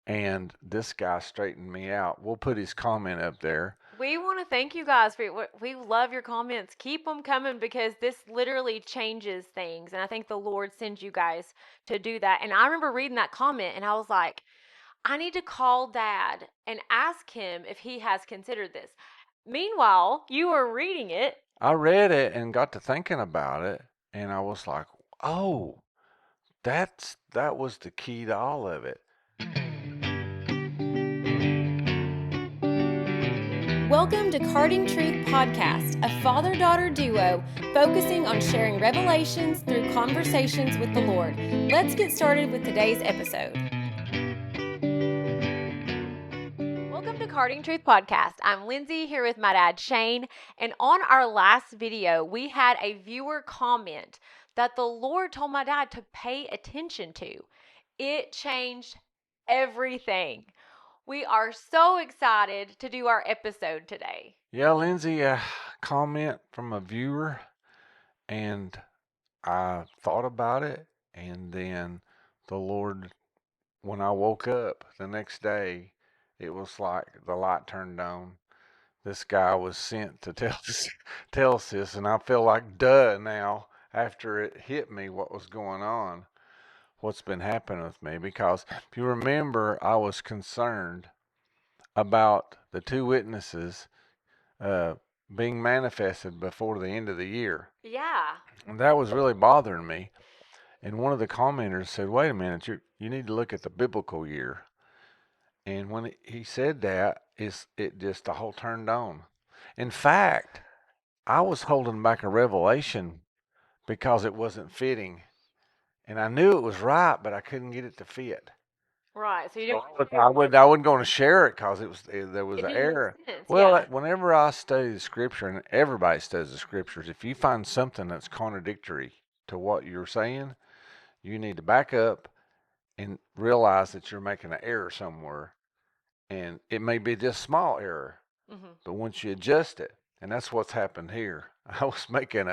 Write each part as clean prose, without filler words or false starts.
and this guy straightened me out. We'll put his comment up there. We want to thank you guys we love your comments. Keep them coming because this literally changes things, and I think the Lord sends you guys to do that. And I remember reading that comment, and I was like, I need to call Dad and ask him if he has considered this. Meanwhile, you were reading it. I read it and got to thinking about it, and I was like, oh, that was the key to all of it. Welcome to Carting Truth Podcast, a father daughter duo focusing on sharing revelations through conversations with the Lord. Let's get started with today's episode. Welcome to Carting Truth Podcast. I'm Lindsay here with my dad, Shane. And on our last video, we had a viewer comment that the Lord told my dad to pay attention to. It changed everything. We are so excited to do our episode today. Yeah, Lindsay, a comment from a viewer, and I thought about it, and then the Lord, when I woke up the next day, it was like the light turned on. This guy was sent to tell us this, and I feel like duh now after it hit me what was going on, what's been happening with me. Because if you remember, I was concerned about the two witnesses uh, being manifested before the end of the year. Yeah. And that was really bothering me. And one of the commenters said, wait a minute, you need to look at the biblical year. And when he said that, it just the whole turned on. In fact, I was holding back a revelation because it wasn't fitting. And I knew it was right, but I couldn't get it to fit. Right. So you didn't But I wasn't going to share it because there was it an didn't error. make sense. Well, Yeah. whenever I study the scripture, and everybody studies the scriptures, if you find something that's contradictory to what you're saying, you need to back up and realize that you're making an error somewhere. And it may be just small error, Mm-hmm. but once you adjust it, and that's what's happened here. I was making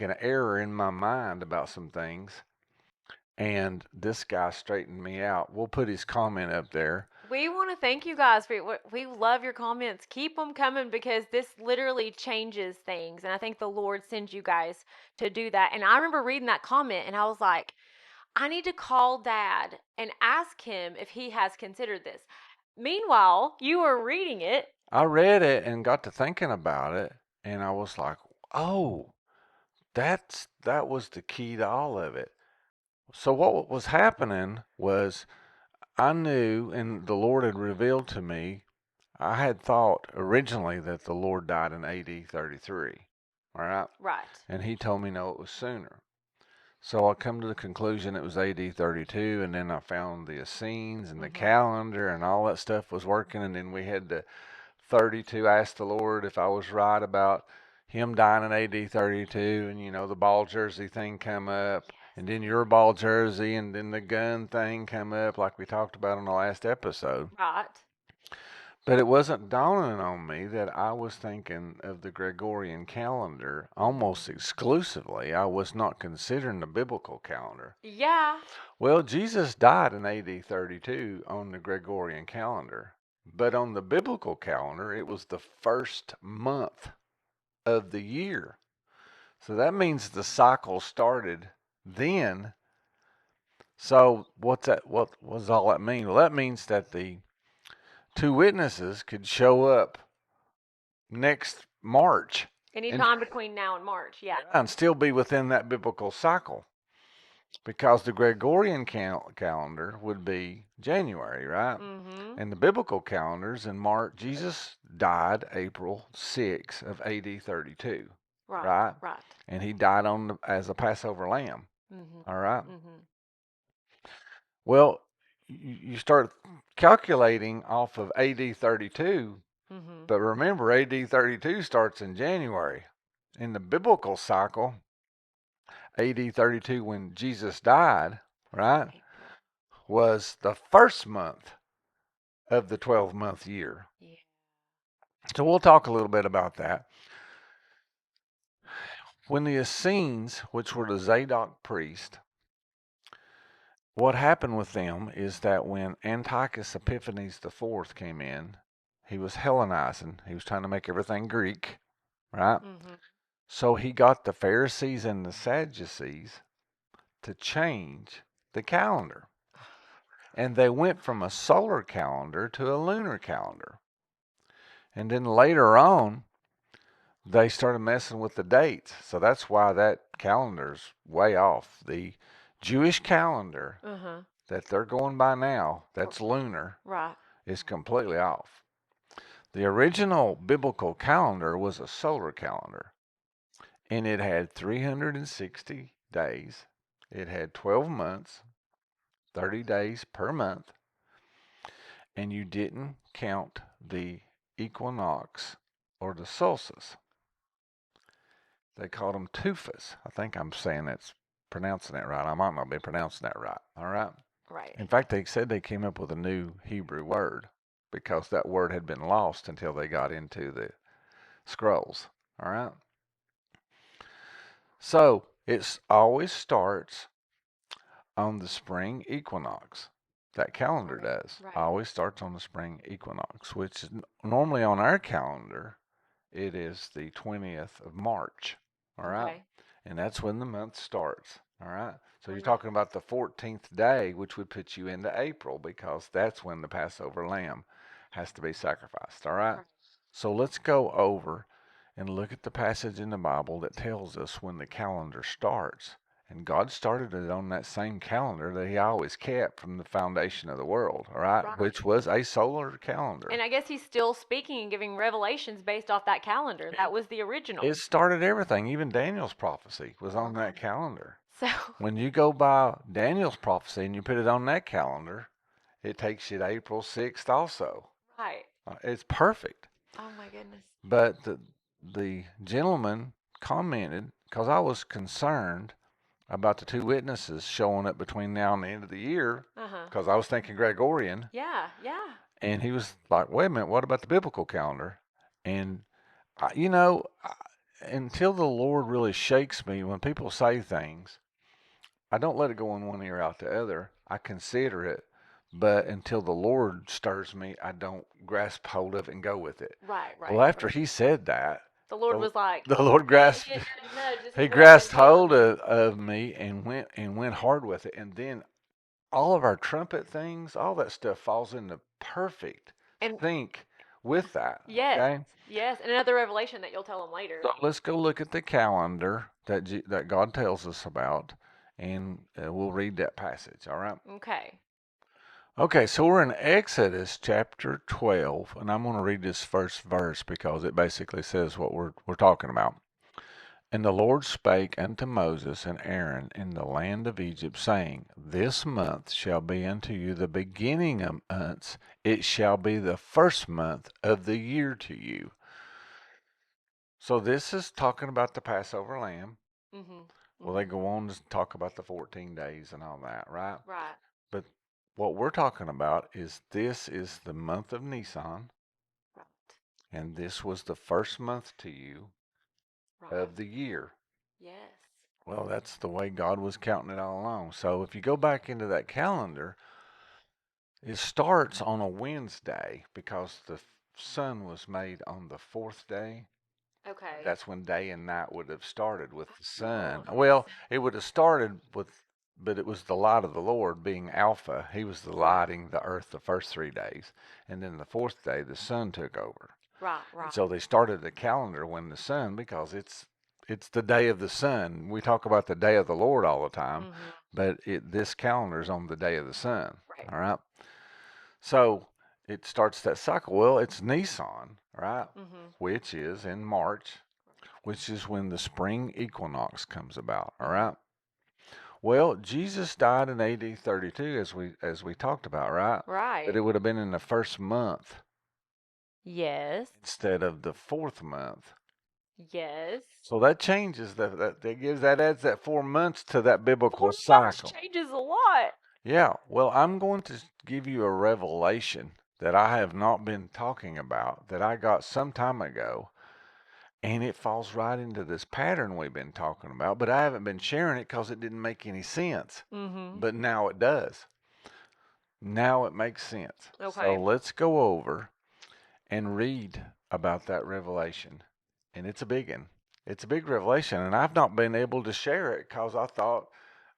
an error in my mind about some things, and this guy straightened me out. We'll put his comment up there. We want to thank you guys we love your comments. Keep them coming because this literally changes things, and I think the Lord sends you guys to do that. And I remember reading that comment, and I was like, I need to call Dad and ask him if he has considered this. Meanwhile, you were reading it. I read it and got to thinking about it, and I was like, "Oh, that was the key to all of it." So what was happening was I knew, and the Lord had revealed to me. I had thought originally that the Lord died in AD 33, all right, Right. and He told me no, it was sooner. So I come to the conclusion it was AD 32, and then I found the Essenes and the calendar and all that stuff was working, and then we had the 32. I asked the Lord if I was right about him dying in AD 32, and the ball jersey thing come up, and then your ball jersey, and then the gun thing come up, like we talked about on the last episode. Right. But it wasn't dawning on me that I was thinking of the Gregorian calendar almost exclusively. I was not considering the biblical calendar. Yeah. Well, Jesus died in AD 32 on the Gregorian calendar, but on the biblical calendar, it was the first month of the year. So that means the cycle started then. So what does all that mean? Well, that means that the two witnesses could show up next March Anytime between now and March. Yeah. and still be within that biblical cycle. Because the Gregorian calendar would be January, right? Mm-hmm. And the biblical calendars in March, Jesus died April 6th of AD 32, Right. right? Right. And he died as a Passover lamb, Mm-hmm. all right? Mm-hmm. Well, you start calculating off of AD 32, Mm-hmm. but remember, AD 32 starts in January. In the biblical cycle, AD 32, when Jesus died, right, was the first month of the 12-month year. Yeah. So we'll talk a little bit about that. When the Essenes, which were the Zadok priest, what happened with them is that when Antiochus Epiphanes IV came in, he was Hellenizing. He was trying to make everything Greek, right? Mm-hmm. So he got the Pharisees and the Sadducees to change the calendar. And they went from a solar calendar to a lunar calendar. And then later on, they started messing with the dates. So that's why that calendar's way off. The Jewish calendar Uh-huh. that they're going by now, that's lunar, Right. is completely off. The original biblical calendar was a solar calendar, and it had 360 days. It had 12 months, 30 days per month, and you didn't count the equinox or the solstice. They called them tufas. I think I'm saying that's pronouncing that right. I might not be pronouncing that right. All right. Right. In fact, they said they came up with a new Hebrew word because that word had been lost until they got into the scrolls. All right. So it always starts on the spring equinox. That calendar does. Right. Always starts on the spring equinox, which is normally on our calendar, it is the 20th of March. All right. Okay. And that's when the month starts. All right. So you're When talking about the 14th day, which would put you into April because that's when the Passover lamb has to be sacrificed. All right. Right. So let's go over and look at the passage in the Bible that tells us when the calendar starts. And God started it on that same calendar that He always kept from the foundation of the world, all right? Right. Which was a solar calendar. And I guess he's still speaking and giving revelations based off that calendar. That was the original. It started everything. Even Daniel's prophecy was on that calendar. So When you go by Daniel's prophecy and you put it on that calendar, it takes you to April 6th also. right. It's perfect. Oh my goodness. But the gentleman commented, because I was concerned about the two witnesses showing up between now and the end of the year, Uh-huh. because I was thinking Gregorian, Yeah, yeah. and he was like, wait a minute, what about the biblical calendar? And, you know, until the Lord really shakes me, when people say things, I don't let it go in one ear out the other. I consider it, but until the Lord stirs me, I don't grasp hold of it and go with it. Right, right. Well, after he said that, the Lord was like, the Lord grasped, "Hey, nudge, this is he what grasped I've been hold telling of me and went hard with it. And then all of our trumpet things, all that stuff falls into perfect And- sync with that. you." Yes. Okay. Yes, and another revelation that you'll tell them later. So let's go look at the calendar that God tells us about, and we'll read that passage. All right. Okay. Okay, so we're in Exodus chapter 12, and I'm going to read this first verse because it basically says what we're talking about. And the Lord spake unto Moses and Aaron in the land of Egypt, saying, This month shall be unto you the beginning of months, it shall be the first month of the year to you. So this is talking about the Passover lamb. Mm-hmm. Well, they go on to talk about the 14 days and all that, right? Right. But what we're talking about is this is the month of Nisan, Right. and this was the first month to you Right. of the year. Yes. Well, that's the way God was counting it all along. So if you go back into that calendar, it starts on a Wednesday because the sun was made on the fourth day. Okay. That's when day and night would have started with the sun. that Well, makes it would have started with, but it was the light of the Lord being Alpha. He was the lighting the earth the first 3 days. And then the fourth day, the sun took over. Right, right. So they started the calendar when the sun, because it's the day of the sun. We talk about the day of the Lord all the time, Mm-hmm. but this calendar's on the day of the sun. Right. All right. So it starts that cycle. Well, it's Nisan, right? Mm-hmm. Which is in March, which is when the spring equinox comes about. All right. Well, Jesus died in AD 32, as we talked about, right? Right. But it would have been in the first month Yes. instead of the fourth month. Yes. So that changes that adds that 4 months to that biblical 4 months cycle. changes a lot. Yeah. Well, I'm going to give you a revelation that I have not been talking about that I got some time ago, And it falls right into this pattern we've been talking about, but I haven't been sharing it because it didn't make any sense. Mm-hmm. But now it does. Now it makes sense. Okay. So let's go over and read about that revelation. And it's a big one. It's a big revelation. And I've not been able to share it because I thought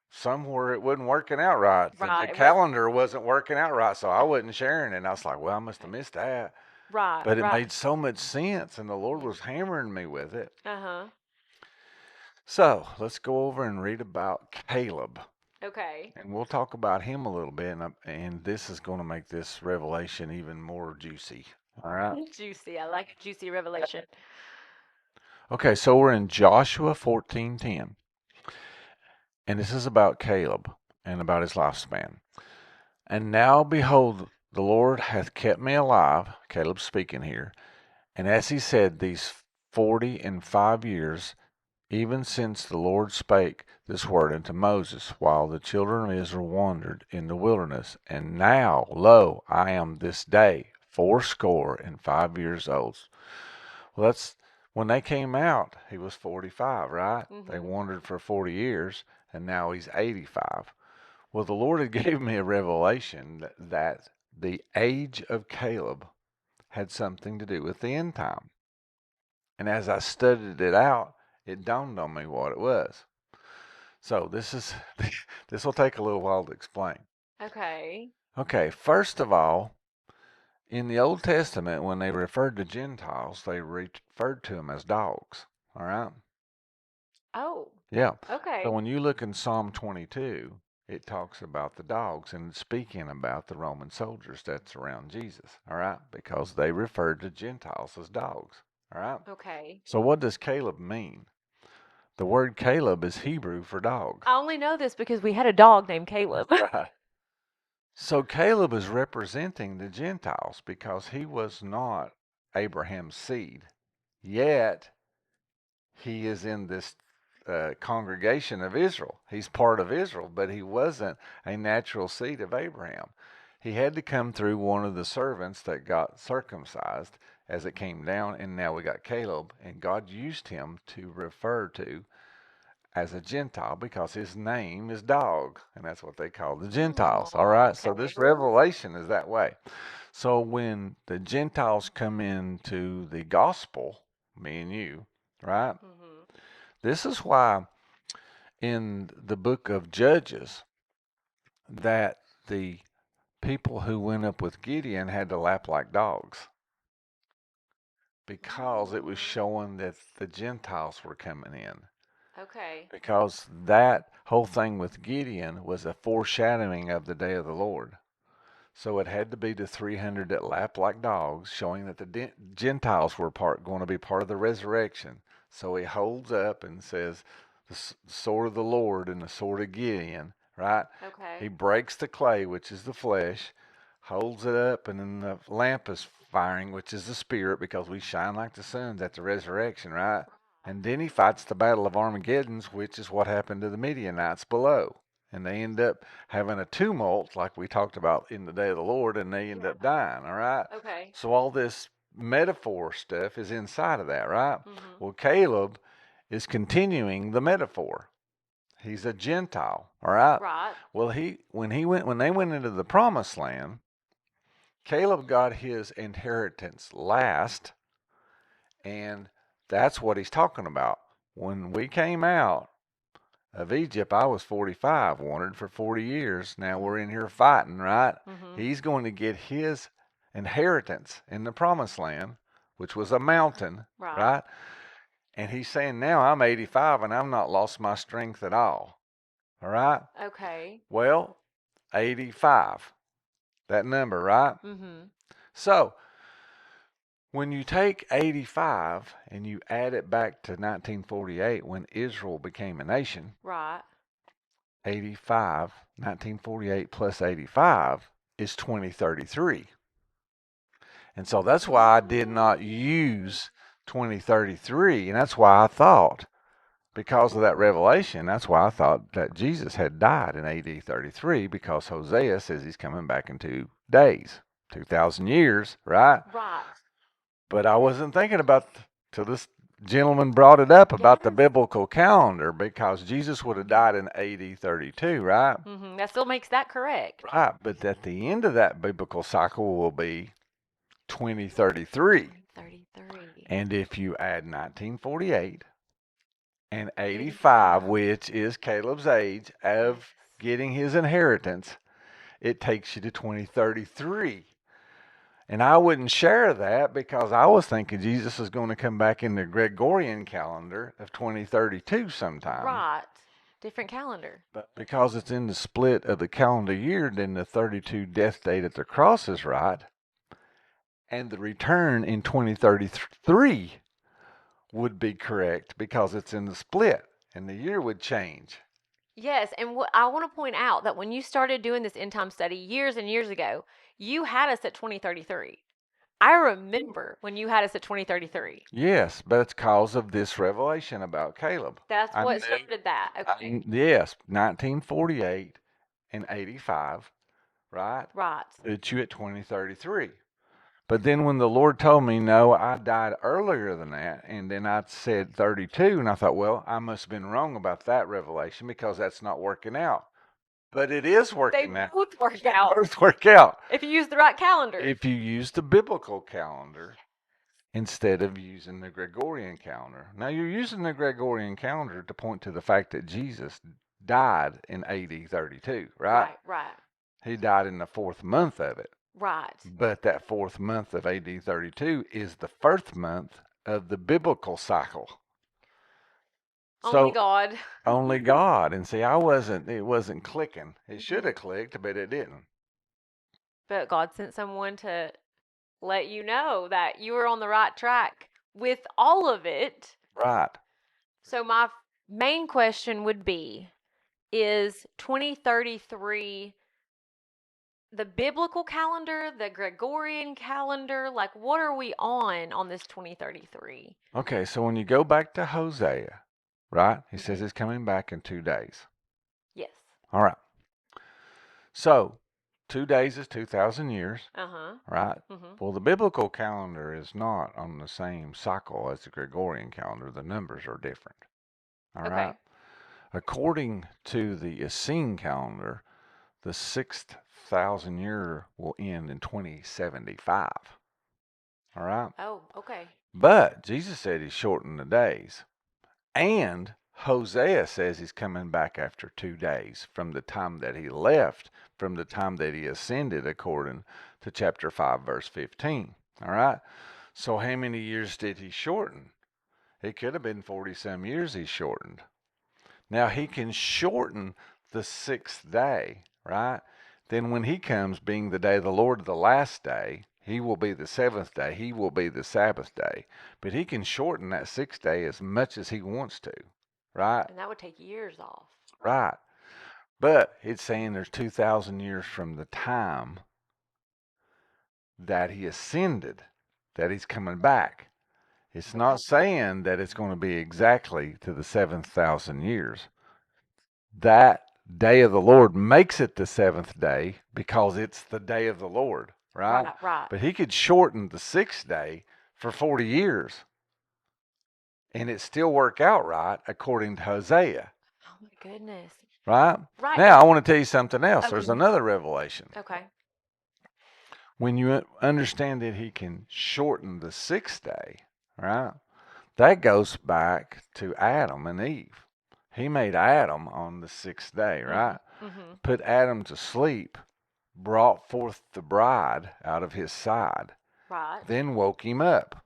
somewhere it wasn't working out right. Right. The calendar wasn't working out right, so I wasn't sharing it. And I was like, well, I must have missed that. Right. But it right. made so much sense, and the Lord was hammering me with it. Uh-huh. So let's go over and read about Caleb. Okay. And we'll talk about him a little bit, and this is going to make this revelation even more juicy. All right? Juicy. I like a juicy revelation. Okay, so we're in Joshua 14:10. And this is about Caleb and about his lifespan. And now, behold, the Lord hath kept me alive, Caleb speaking here, and as he said, these 45 years, even since the Lord spake this word unto Moses, while the children of Israel wandered in the wilderness. And now, lo, I am this day 85 years old. Well, that's when they came out, he was 45, right? Mm-hmm. They wandered for 40 years, and now he's 85. Well, the Lord had gave me a revelation that the age of Caleb had something to do with the end time. And as I studied it out, it dawned on me what it was. So this will take a little while to explain. Okay. Okay, first of all, in the Old Testament, when they referred to Gentiles, they referred to them as dogs. All right? Oh. Yeah. Okay. So when you look in Psalm 22, it talks about the dogs and speaking about the Roman soldiers that's around Jesus. All right? Because they referred to Gentiles as dogs. All right? Okay. So what does Caleb mean? The word Caleb is Hebrew for dog. I only know this because we had a dog named Caleb. Right. So Caleb is representing the Gentiles because he was not Abraham's seed. Yet he is in this congregation of Israel. He's part of Israel, but he wasn't a natural seed of Abraham. He had to come through one of the servants that got circumcised as it came down, and now we got Caleb, and God used him to refer to as a Gentile because his name is dog, and that's what they call the Gentiles. All right, so this revelation is that way. So when the Gentiles come into the gospel, me and you, right? Mm-hmm. This is why in the book of Judges that the people who went up with Gideon had to lap like dogs because it was showing that the Gentiles were coming in. Okay. Because that whole thing with Gideon was a foreshadowing of the day of the Lord. So it had to be the 300 that lapped like dogs, showing that the Gentiles were going to be part of the resurrection. So he holds up and says, the sword of the Lord and the sword of Gideon, right? Okay. He breaks the clay, which is the flesh, holds it up, and then the lamp is firing, which is the spirit, because we shine like the suns at the resurrection, right? And then he fights the battle of Armageddon, which is what happened to the Midianites below. And they end up having a tumult, like we talked about in the day of the Lord, and they end up dying, all right? Okay. So all this metaphor stuff is inside of that, right? Mm-hmm. Well, Caleb is continuing the metaphor. He's a Gentile, all right? Right. Well, when they went into the promised land, Caleb got his inheritance last, and that's what he's talking about. When we came out of Egypt, I was 45, wandered for 40 years. Now we're in here fighting, right? Mm-hmm. He's going to get his inheritance in the promised land, which was a mountain, right? And he's saying, now I'm 85 and I've not lost my strength at all. All right? Okay. Well, 85, that number, right? Mm-hmm. So when you take 85 and you add it back to 1948 when Israel became a nation, Right. 1948 plus 85 is 2033. And so that's why I did not use 2033. And that's why I thought, because of that revelation, that's why I thought that Jesus had died in AD 33, because Hosea says he's coming back in 2 days, 2,000 years, right? Right. But I wasn't thinking about till this gentleman brought it up about the Yes. biblical calendar because Jesus would have died in AD 32, right? That still makes that correct. Right, but at the end of that biblical cycle will be 2033. 33. And if you add 1948 and 85, which is Caleb's age of getting his inheritance, it takes you to 2033. And I wouldn't share that because I was thinking Jesus is going to come back in the Gregorian calendar of 2032 sometime. Right. Different calendar. But because it's in the split of the calendar year, then the 32 death date at the cross is right. And the return in 2033 would be correct because it's in the split and the year would change. Yes, and what I want to point out that when you started doing this end time study years and years ago, you had us at 2033. I remember when you had us at 2033. Yes, but it's because of this revelation about Caleb. That's I what knew- started that. Okay. Yes, 1948 and 85, right? Right. Put you at 2033. But then when the Lord told me, no, I died earlier than that, and then I said 32, and I thought, well, I must have been wrong about that revelation because that's not working out. But it is They working out. both work out Both work out. if you use the right calendar. If you use the biblical calendar instead of using the Gregorian calendar. Now, you're using the Gregorian calendar to point to the fact that Jesus died in AD 32, right? Right. He died in the 4th month of it. Right. But that 4th month of AD 32 is the 1st month of the biblical cycle. Only God. Only God. And see, it wasn't clicking. It should have clicked, but it didn't. But God sent someone to let you know that you were on the right track with all of it. Right. So my main question would be, is 2033 the biblical calendar, the Gregorian calendar? Like, what are we on this 2033? Okay, so when you go back to Hosea, right, he says he's coming back in 2 days. Yes. All right. So 2 days is 2,000 years, right? Well, the biblical calendar is not on the same cycle as the Gregorian calendar. The numbers are different. All right. According to the Essene calendar, the 6,000 year will end in 2075. All right. Oh, okay. But Jesus said he shortened the days. And Hosea says he's coming back after 2 days from the time that he left, from the time that he ascended, according to chapter 5, verse 15. All right. So how many years did he shorten? It could have been 40-some years he shortened. Now he can shorten the 6th day, right? Then when he comes, being the day of the Lord, the last day, he will be the 7th day. He will be the Sabbath day. But he can shorten that 6th day as much as he wants to, right? And that would take years off. Right. But it's saying there's 2,000 years from the time that he ascended, that he's coming back. It's not saying that it's going to be exactly to the 7,000 years. That day of the Lord makes it the 7th day because it's the day of the Lord, right? Right. But he could shorten the 6th day for 40 years and it still work out right according to Hosea. Oh my goodness. Right? Right. Now I want to tell you something else. Okay. There's another revelation. Okay. When you understand that he can shorten the 6th day, right? That goes back to Adam and Eve. He made Adam on the 6th day, right? Put Adam to sleep, brought forth the bride out of his side, Right. then woke him up.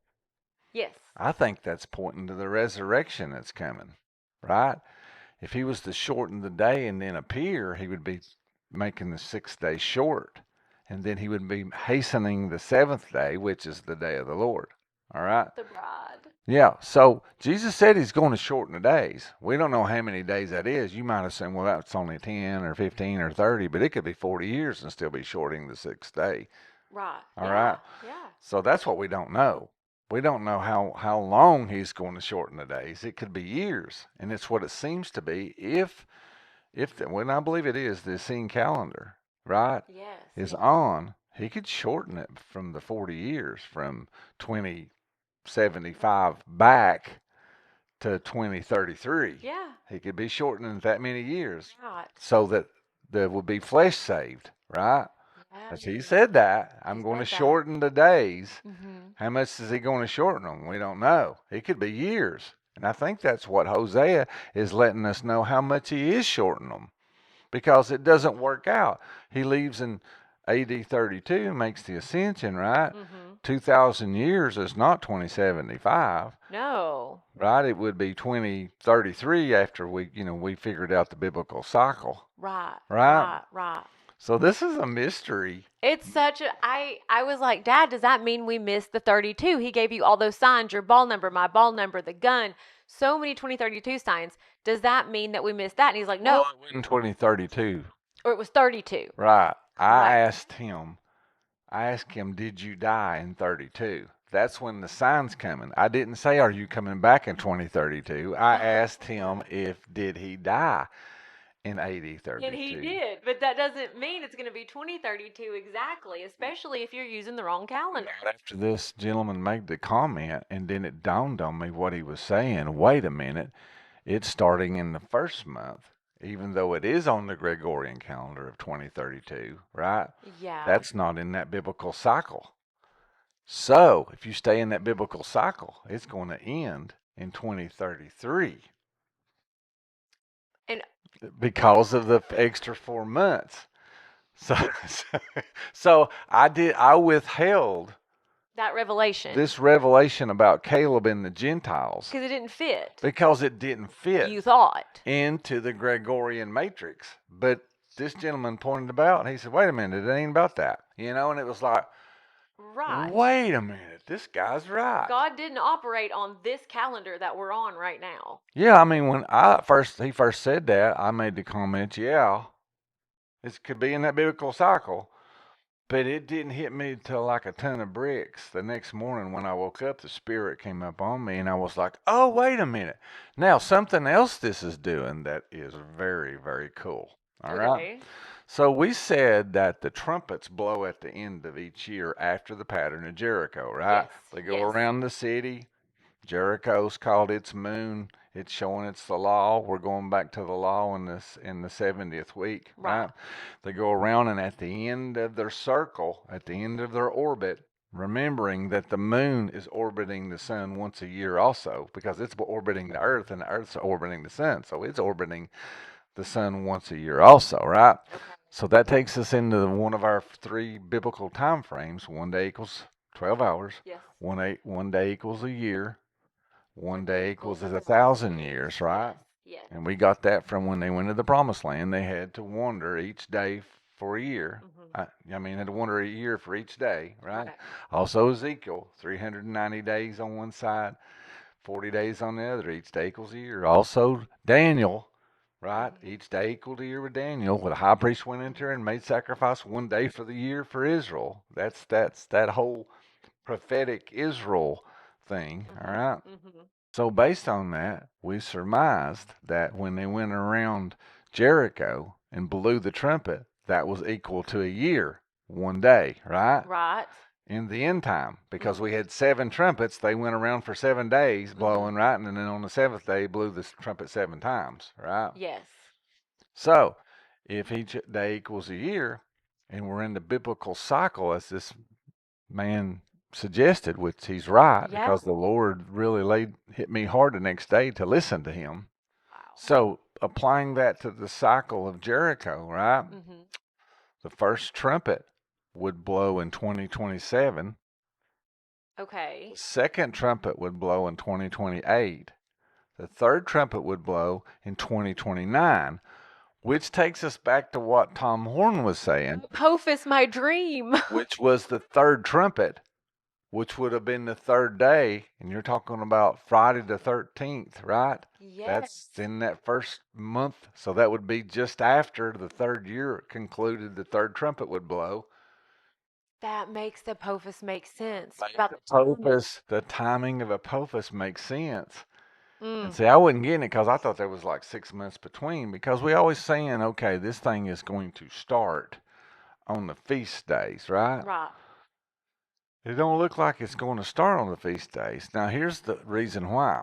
Yes. I think that's pointing to the resurrection that's coming, right? If he was to shorten the day and then appear, he would be making the 6th day short. And then he would be hastening the 7th day, which is the day of the Lord. All right? The bride. Yeah. So Jesus said he's going to shorten the days. We don't know how many days that is. You might have said, well, that's only 10 or 15 or 30, but it could be 40 years and still be shorting the 6th day. Right. All right. Yeah. So that's what we don't know. We don't know how long he's going to shorten the days. It could be years. And it's what it seems to be when I believe it is, the Essene calendar, right? Yes. Is on, he could shorten it from the 40 years, from 20 2075 back to 2033. Yeah. He could be shortening that many years Right. so that there would be flesh saved, right? Yeah. Because he said that. I'm He going to said that. shorten the days. Mm-hmm. How much is he going to shorten them? We don't know. It could be years. And I think that's what Hosea is letting us know, how much he is shortening them, because it doesn't work out. He leaves in AD 32, makes the ascension, right? Mm-hmm. 2,000 years is not 2075, No. right? It would be 2033 after we figured out the biblical cycle, Right. right? Right. So this is a mystery. It's such a I was like, Dad, does that mean we missed the 32? He gave you all those signs, your ball number, my ball number, the gun, so many 2032 signs. Does that mean that we missed that? And he's like, no. Well, it wasn't 2032, Or it was 32. right? I Right. asked him, did you die in 32? That's when the sign's coming. I didn't say, are you coming back in 2032? I asked him did he die in AD 32? And he did, but that doesn't mean it's going to be 2032 exactly, especially if you're using the wrong calendar. Right after this gentleman made the comment, and then it dawned on me what he was saying. Wait a minute, it's starting in the first month, even though it is on the Gregorian calendar of 2032, right? Yeah. That's not in that biblical cycle. So if you stay in that biblical cycle, it's going to end in 2033. And because of the extra 4 months. So I withheld that revelation, this revelation about Caleb and the Gentiles because it didn't fit. because it didn't fit You thought. into the Gregorian matrix. But this gentleman pointed it out, and he said, wait a minute, it ain't about that. And it was like, Right. wait a minute, this guy's right. God didn't operate on this calendar that we're on right now. Yeah, I mean, when he first said that, I made the comment, yeah, it could be in that biblical cycle, but it didn't hit me till like a ton of bricks. The next morning when I woke up, the Spirit came up on me, and I was like, oh, wait a minute. Now, something else this is doing that is very, very cool. All right. Okay. So we said that the trumpets blow at the end of each year after the pattern of Jericho, right? Yes, They go yes. around the city. Jericho's called its moon. It's showing it's the law. We're going back to the law in the 70th week, right? They go around, and at the end of their circle, at the end of their orbit, remembering that the moon is orbiting the sun once a year also, because it's orbiting the earth and the earth's orbiting the sun. So it's orbiting the sun once a year also, right? Okay. So that takes us into one of our 3 biblical time frames. 1 day equals 12 hours. Yes. 1 day equals a year. 1 day equals 1,000 years, right? Yes. And we got that from when they went to the promised land. They had to wander each day for a year. Mm-hmm. I mean, had to wander a year for each day, right? Okay. Also Ezekiel, 390 days on one side, 40 days on the other. Each day equals a year. Also Daniel, right? Mm-hmm. Each day equaled a year with Daniel. Where the high priest went into and made sacrifice 1 day for the year for Israel. That's that whole prophetic Israel thing, Mm-hmm. all right? Mm-hmm. So based on that, we surmised that when they went around Jericho and blew the trumpet, that was equal to a year, 1 day, right? Right. In the end time, because we had 7 trumpets, they went around for 7 days blowing, right? And then on the 7th day, blew the trumpet 7 times, right? Yes. So if each day equals a year, and we're in the biblical cycle, as this man suggested, which he's right, Yeah. because the Lord really hit me hard the next day to listen to him. Wow. So applying that to the cycle of Jericho, right? Mm-hmm. The first trumpet would blow in 2027. Okay. The second trumpet would blow in 2028. The third trumpet would blow in 2029, which takes us back to what Tom Horn was saying, Apophis, my dream. which was the third trumpet, which would have been the 3rd day. And you're talking about Friday the 13th, right? Yes. That's in that first month. So that would be just after the 3rd year concluded, the 3rd trumpet would blow. That makes the Apophis make sense. The timing of Apophis makes sense. Mm. And see, I wasn't getting it because I thought there was like 6 months between, because we always saying, okay, this thing is going to start on the feast days, right? Right. It don't look like it's going to start on the feast days. Now, here's the reason why.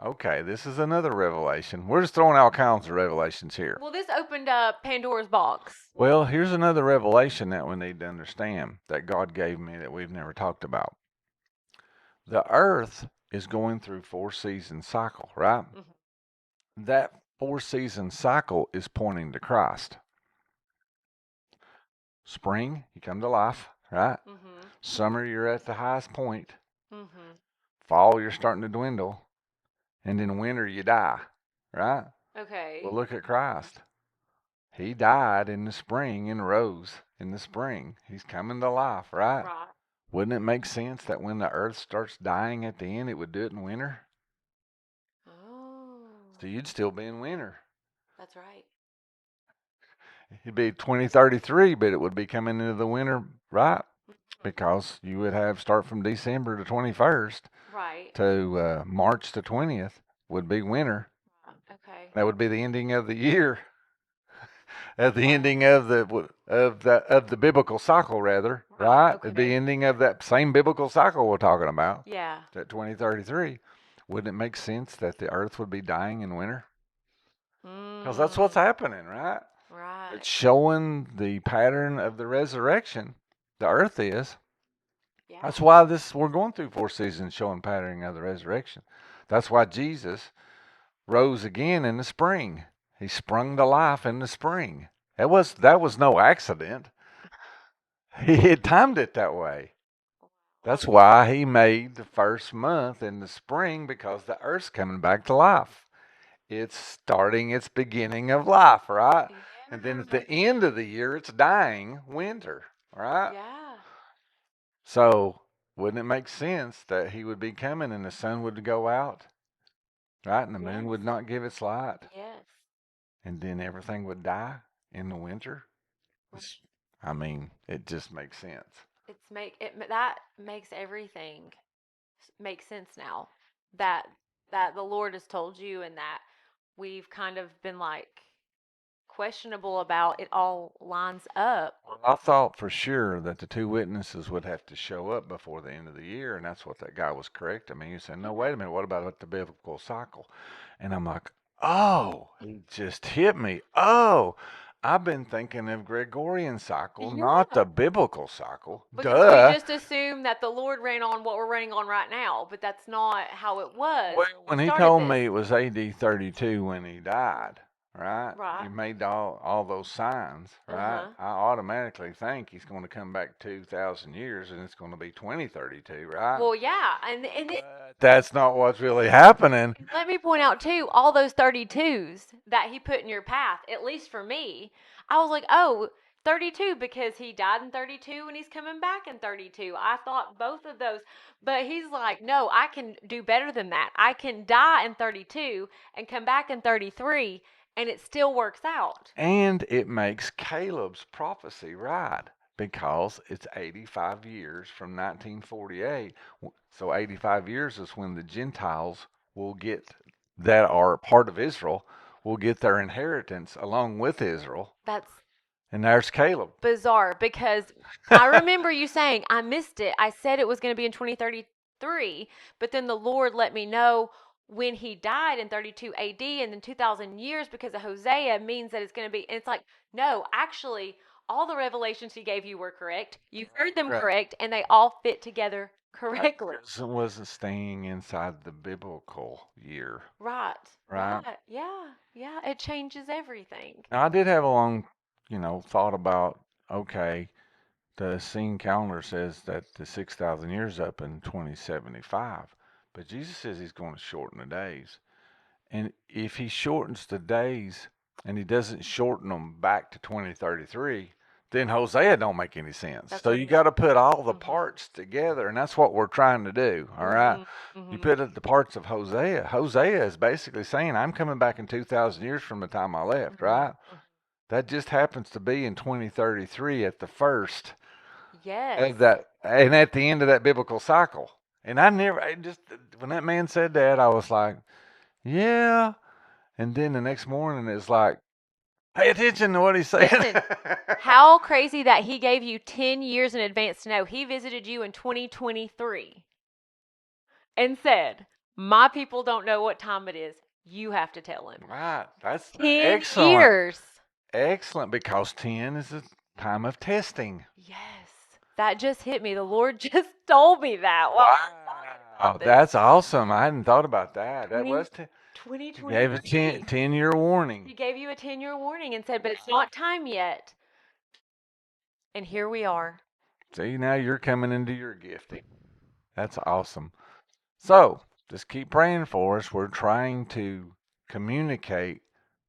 Okay, this is another revelation. We're just throwing all kinds of revelations here. Well, this opened up Pandora's box. Well, here's another revelation that we need to understand that God gave me that we've never talked about. The earth is going through 4-season cycle, right? Mm-hmm. That 4-season cycle is pointing to Christ. Spring, you come to life, right? Mm-hmm. Summer, you're at the highest point. Mm-hmm. Fall, you're starting to dwindle. And in winter, you die, right? Okay. Well, look at Christ. He died in the spring and rose in the spring. He's coming to life, right? Right. Wouldn't it make sense that when the earth starts dying at the end, it would do it in winter? Oh. So you'd still be in winter. That's right. It'd be 2033, but it would be coming into the winter, right? Because you would have start from December the 21st Right. to March the 20th would be winter. Okay. That would be the ending of the year. At the ending of the biblical cycle, rather, right? Okay. It'd be ending of that same biblical cycle we're talking about. Yeah. At 2033, wouldn't it make sense that the earth would be dying in winter? Because that's what's happening, right? Right. It's showing the pattern of the resurrection. The earth is. Yeah. That's why we're going through 4 seasons showing pattern of the resurrection. That's why Jesus rose again in the spring. He sprung to life in the spring. That was no accident. He had timed it that way. That's why he made the first month in the spring, because the earth's coming back to life. It's starting its beginning of life, right? Yeah. And then at the end of the year, it's dying winter, right? Yeah. So wouldn't it make sense that he would be coming and the sun would go out, right? And the moon would not give its light, Yes. and then everything would die in the winter? I mean, it just makes sense. That makes everything make sense now. That the Lord has told you, and that we've kind of been like questionable about, it all lines up. I thought for sure that the 2 witnesses would have to show up before the end of the year, and that's what that guy was correcting me. He said, no, wait a minute, what about the biblical cycle? And I'm like, oh, it just hit me. Oh, I've been thinking of Gregorian cycle, not the biblical cycle. Because Duh. we just assume that the Lord ran on what we're running on right now, but that's not how it was. Well, when he told me it was AD 32 when he died, right? Right. He made all those signs, right? I automatically think he's going to come back 2,000 years and it's going to be 2032, right? Well, yeah, and that's not what's really happening. let me point out too, all those 32s that he put in your path, at least for me, I was like, oh, 32 because he died in 32 and he's coming back in 32. I thought both of those, but he's like, no, I can do better than that. I can die in 32 and come back in 33, and it still works out. And it makes Caleb's prophecy right, because it's 85 years from 1948. So 85 years is when the Gentiles will get, that are part of Israel, will get their inheritance along with Israel. And there's Caleb. Bizarre, because I remember you saying, I missed it. I said it was going to be in 2033, but then the Lord let me know when he died in 32 AD, and then 2,000 years because of Hosea means that it's going to be, and it's like, no, actually, all the revelations he gave you were correct. You heard them correct, and they all fit together correctly. It wasn't staying inside the biblical year. Right. Right. Yeah. It changes everything. Now, I did have a long, thought about, okay, the Essene calendar says that the 6,000 years up in 2075, but Jesus says he's going to shorten the days. And if he shortens the days and he doesn't shorten them back to 2033, then Hosea don't make any sense. So you got to put all the parts together, and that's what we're trying to do, all right? You put the parts of Hosea. Hosea is basically saying, I'm coming back in 2,000 years from the time I left, right? That just happens to be in 2033 at the first of that, and at the end of that biblical cycle. And when that man said that, I was like, yeah. And then the next morning, it's like, Pay attention to what he's saying. Listen, how crazy that he gave you 10 years in advance to know. He visited you in 2023 and said, my people don't know what time it is. You have to tell him. Right. That's 10 excellent. years. Excellent, because 10 is a time of testing. Yes. That just hit me. The Lord just told me that. Wow. Oh, that's awesome. I hadn't thought about that. That was 2020. gave a 10-year warning. He gave you a 10-year warning and said, but it's not time yet. And here we are. See, now you're coming into your gifting. That's awesome. So, just keep praying for us. We're trying to communicate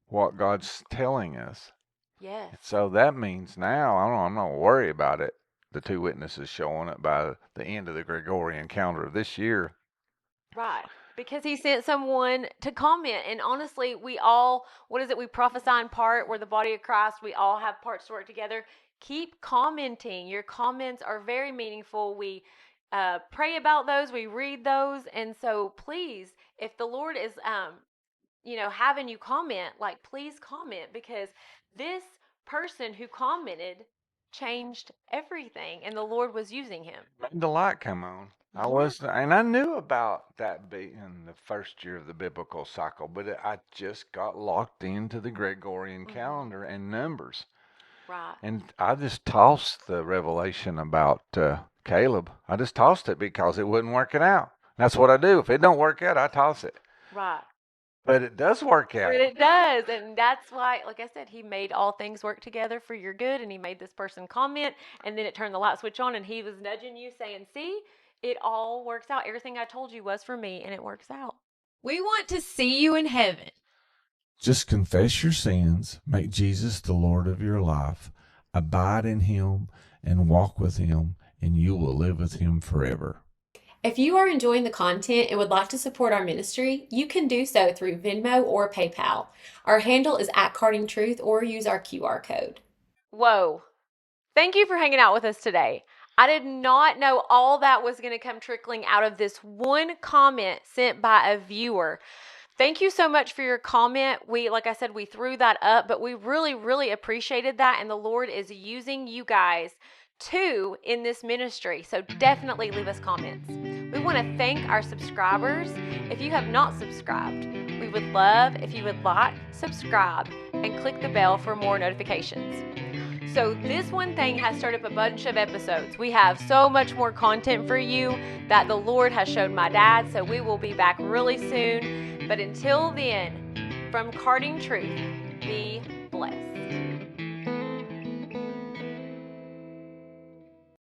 what God's telling us. Yes. So that means now, I'm not worried about it. The 2 witnesses showing up by the end of the Gregorian calendar this year. Right. Because he sent someone to comment. And honestly, we all, what is it? We prophesy in part. We're the body of Christ. We all have parts to work together. Keep commenting. Your comments are very meaningful. We pray about those. We read those. And so please, if the Lord is, having you comment, like, please comment, because this person who commented changed everything, and the Lord was using him. Made the light come on. Yeah. And I knew about that being the first year of the biblical cycle, but I just got locked into the Gregorian calendar and numbers. Right. And I just tossed the revelation about Caleb. I just tossed it because it wasn't working out. That's what I do. If it don't work out, I toss it. Right. But it does work out. But it does. And that's why, like I said, he made all things work together for your good. And he made this person comment. And then it turned the light switch on. And he was nudging you saying, see, it all works out. Everything I told you was for me. And it works out. We want to see you in heaven. Just confess your sins. Make Jesus the Lord of your life. Abide in him and walk with him. And you will live with him forever. If you are enjoying the content and would like to support our ministry, you can do so through Venmo or PayPal. Our handle is @CardingTruth, or use our QR code. Whoa. Thank you for hanging out with us today. I did not know all that was going to come trickling out of this one comment sent by a viewer. Thank you so much for your comment. Like I said, we threw that up, but we really, really appreciated that. And the Lord is using you guys too in this ministry. So definitely leave us comments. We want to thank our subscribers. If you have not subscribed, we would love if you would like, subscribe, and click the bell for more notifications. So this one thing has started up a bunch of episodes. We have so much more content for you that the Lord has shown my dad. So we will be back really soon. But until then, from Carding Truth, be blessed.